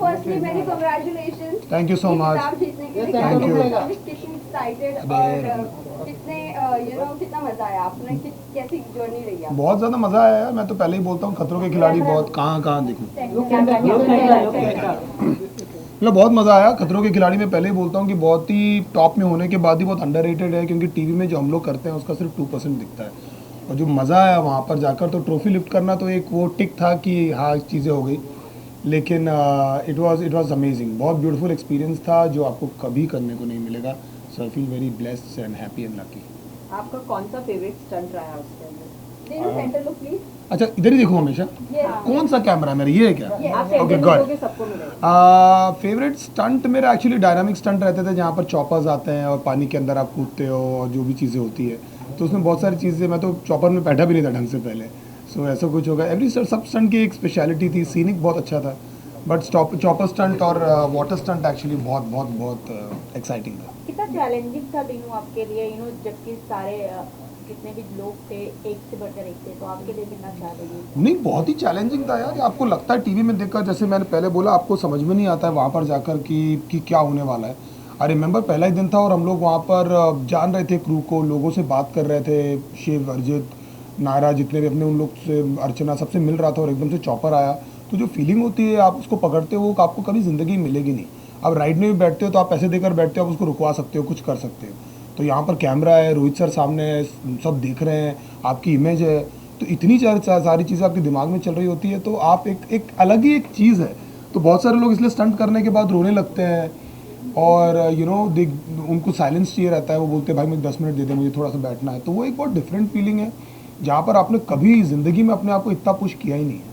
Firstly मेरी congratulations. Thank you so much. जीतने के लिए थैंक यू। कितनी एक्साइटेड और कितने कितना मजा आया आपने, कैसी जर्नी रही है? बहुत ज़्यादा मज़ा आया यार। मैं तो पहले ही बोलता हूँ खतरों के खिलाड़ी बहुत कहाँ दिखूँ, मतलब बहुत मज़ा आया। खतरों के खिलाड़ी में पहले ही बोलता हूँ कि बहुत ही टॉप में होने के बाद ही बहुत अंडररेटेड है, क्योंकि टीवी में जो हम लोग करते हैं उसका सिर्फ 2% दिखता है। और जो मज़ा आया वहाँ पर जाकर, तो ट्रॉफी लिफ्ट करना तो एक वो टिक था कि हाँ चीज़ें हो गई, लेकिन इट वाज अमेजिंग। बहुत ब्यूटीफुल एक्सपीरियंस था जो आपको कभी करने को नहीं मिलेगा। So I feel very blessed and happy and lucky. आपका कौन सा फेवरेट स्टंट रहा है उसके अंदर? Centre look please. अच्छा इधर ही देखो हमेशा। कौन सा कैमरा है मेरा, ये है क्या? Okay good. सबको मिलेगा। फेवरेट स्टंट मेरा एक्चुअली डायनामिक स्टंट रहते थे, जहाँ पर चॉपर्स आते हैं और पानी के अंदर आप कूदते हो और जो भी चीज़ें होती है, तो उसमें बहुत सारी चीज़ें, मैं तो चॉपर में बैठा भी नहीं था ढंग से पहले। सो ऐसा कुछ होगा। एवरी सब स्टंट की एक स्पेशलिटी थी। सीनिक बहुत अच्छा था, बट चॉपर स्टंट और वाटर स्टंट एक्चुअली बहुत बहुत बहुत एक्साइटिंग था। कितना चैलेंजिंग था बीनू आपके लिए, जबकि सारे जितने भी लोग थे एक से बढ़कर एक थे, तो आपके लिए कितना चैलेंजिंग? नहीं बहुत ही चैलेंजिंग था यार। आपको लगता है टीवी में देखकर, जैसे मैंने पहले बोला, आपको समझ में नहीं आता है वहाँ पर जाकर कि क्या होने वाला है। आई रिमेंबर पहला ही दिन था और हम लोग वहाँ पर जान रहे थे क्रू को, लोगों से बात कर रहे थे, शिव, अर्जित, नायरा, जितने भी अपने, उन लोग से, अर्चना, सबसे मिल रहा था, और एकदम से चॉपर आया। तो जो फीलिंग होती है आप उसको पकड़ते हो, वो आपको कभी ज़िंदगी में मिलेगी नहीं। अब राइड में भी बैठते हो तो आप पैसे देकर बैठते हो, आप उसको रुकवा सकते हो, कुछ कर सकते हो। तो यहाँ पर कैमरा है, रोहित सर सामने है, सब देख रहे हैं, आपकी इमेज है, तो इतनी सारी चीज़ें आपके दिमाग में चल रही होती है, तो आप एक अलग ही एक चीज़ है। तो बहुत सारे लोग इसलिए स्टंट करने के बाद रोने लगते हैं, और उनको साइलेंस चाहिए रहता है। वो बोलते हैं भाई मुझे 10 मिनट दे दे, मुझे थोड़ा सा बैठना है। तो वो एक बहुत डिफरेंट फीलिंग है, जहाँ पर आपने कभी ज़िंदगी में अपने आप को इतना पुश किया ही नहीं है।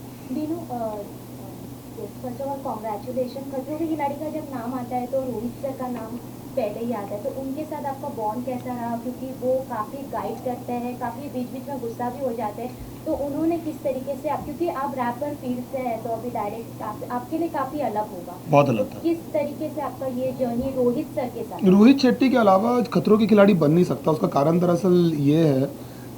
First of all congratulation. खतरों के खिलाड़ी का जब नाम आता है तो रोहित सर का नाम पहले ही आता है, तो उनके साथ आपका बॉन्ड कैसा रहा? क्योंकि वो काफ़ी गाइड करते हैं, काफ़ी बीच बीच में गुस्सा भी हो जाते हैं, तो उन्होंने किस तरीके से क्योंकि आप रैपर फील्ड से है, तो अभी डायरेक्ट आपके लिए काफ़ी अलग होगा, बहुत अलग था। किस तरीके से आपका ये जर्नी रोहित सर के साथ? रोहित शेट्टी के अलावा खतरों के खिलाड़ी बन नहीं सकता। उसका कारण दरअसल ये है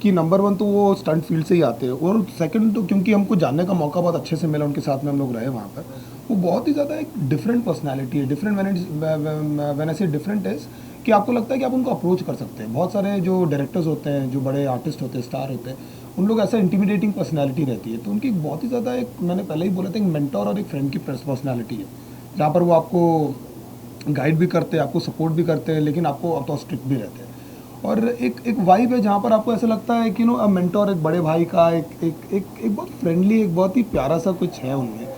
कि नंबर 1 तो वो स्टंट फील्ड से ही आते हैं, और सेकंड तो क्योंकि हमको जानने का मौका बहुत अच्छे से मिला, उनके साथ में हम लोग रहे वहाँ पर। वो बहुत ही ज़्यादा एक डिफरेंट पर्सनालिटी है। डिफरेंट व्हेन आई से डिफरेंट इज़ कि आपको लगता है कि आप उनको अप्रोच कर सकते हैं। बहुत सारे जो डायरेक्टर्स होते हैं, जो बड़े आर्टिस्ट होते हैं, स्टार होते हैं, उन लोग ऐसा इंटिमिडेटिंग पर्सनैलिटी रहती है। तो उनकी बहुत ही ज़्यादा एक, मैंने पहले ही बोला था, एक मेंटोर और एक फ्रेंड की पर्सनैलिटी है, जहाँ पर वो आपको गाइड भी करते हैं, आपको सपोर्ट भी करते हैं, लेकिन आपको तो स्ट्रिक्ट भी रहते हैं। और एक वाइब है जहाँ पर आपको ऐसा लगता है कि मेंटोर, एक बड़े भाई का एक बहुत फ्रेंडली, एक बहुत ही प्यारा सा कुछ है उनमें,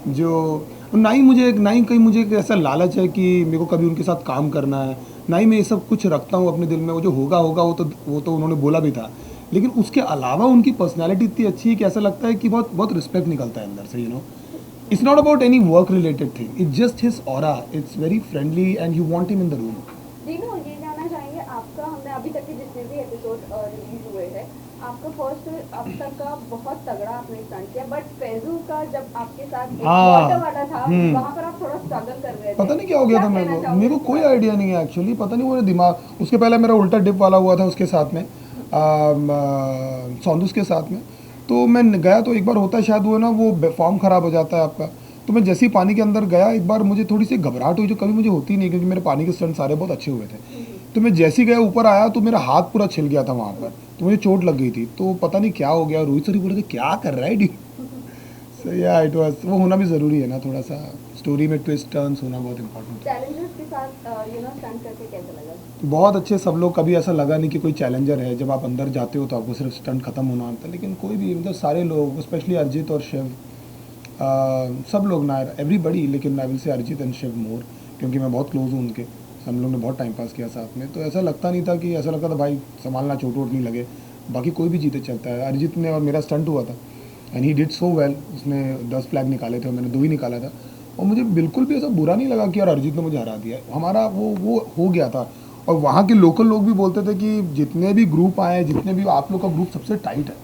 जो ना ही कहीं मुझे एक ऐसा लालच है कि मेरे को कभी उनके साथ काम करना है, ना ही मैं ये सब कुछ रखता हूँ अपने दिल में। वो जो होगा वो तो उन्होंने बोला भी था, लेकिन उसके अलावा उनकी पर्सनैलिटी इतनी अच्छी है कि ऐसा लगता है कि बहुत बहुत रिस्पेक्ट निकलता है अंदर से। It's not about any work related thing, it's just his aura, it's very friendly and you want him in the room. Dinu, ये जानना चाहेंगे आपका, हमने अभी तक के जितने भी एपिसोड रिलीज हुए हैं, आपका फर्स्ट अब तक का बहुत तगड़ा आपने स्टंट किया, बट फैजू का जब आपके साथ वाटर वाला था, वहाँ पर आप थोड़ा स्ट्रगल कर रहे थे। पता नहीं क्या हो गया था मेरे को कोई आइडिया नहीं है एक्चुअली। पता नहीं, वो दिमाग, उसके पहले मेरा उल्टा डिप वाला हुआ था उसके साथ में, सौंदूस के साथ में। तो मैं गया तो एक बार होता है शायद वो ना, वो फॉर्म ख़राब हो जाता है आपका। तो मैं जैसे ही पानी के अंदर गया, एक बार मुझे थोड़ी सी घबराहट हुई, जो कभी मुझे होती नहीं, क्योंकि मेरे पानी के स्टंट सारे बहुत अच्छे हुए थे। तो मैं जैसे ही गया ऊपर आया तो मेरा हाथ पूरा छिल गया था वहाँ पर, तो मुझे चोट लग गई थी। तो पता नहीं क्या हो गया, रोहित सर ही बोले थे क्या कर रहा है डी। सो या इट वाज, वो होना भी ज़रूरी है ना, थोड़ा सा स्टोरी में ट्विस्ट टर्न्स होना बहुत इंपॉर्टेंट है। चैलेंजर्स के साथ स्टंट करके कैसा लगा? बहुत अच्छे सब लोग, कभी ऐसा लगा नहीं कि कोई चैलेंजर है। जब आप अंदर जाते हो तो आपको सिर्फ स्टंट खत्म होना होता है, लेकिन कोई भी, मतलब सारे लोग, स्पेशली अरिजीत और शिव, सब लोग ना, एवरीबडी, लेकिन I will say Arijit and Shiv मोर, क्योंकि मैं बहुत क्लोज हूँ उनके। हम लोग ने बहुत टाइम पास किया साथ में, तो ऐसा लगता नहीं था कि, ऐसा लगता था भाई संभालना, चोट वोट नहीं लगे। बाकी कोई भी जीते चलता है। अरिजीत ने और मेरा स्टंट हुआ था and he did so well. उसने 10 फ्लैग निकाले थे और मैंने 2 ही निकाला था, और मुझे बिल्कुल भी ऐसा बुरा नहीं लगा कि यार अरिजीत ने मुझे हरा दिया। हमारा वो हो गया था। और वहाँ के लोकल लोग भी बोलते थे कि जितने भी ग्रुप आए, जितने भी, आप लोग का ग्रुप सबसे टाइट है,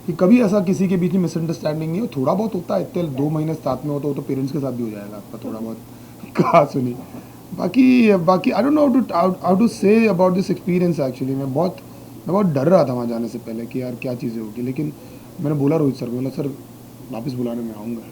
कि कभी ऐसा किसी के बीच में मिसअंडरस्टैंडिंग नहीं हो। थोड़ा बहुत होता है, इतने 2 महीने साथ में हो तो पेरेंट्स के साथ भी हो जाएगा आपका थोड़ा बहुत, कहा सुनी। बाकी I don't know how to say about this experience actually. मैं बहुत डर रहा था वहाँ जाने से पहले कि यार क्या चीज़ें होगी, लेकिन मैंने बोला रोहित सर को, बोला सर वापस बुलाने में आऊँगा।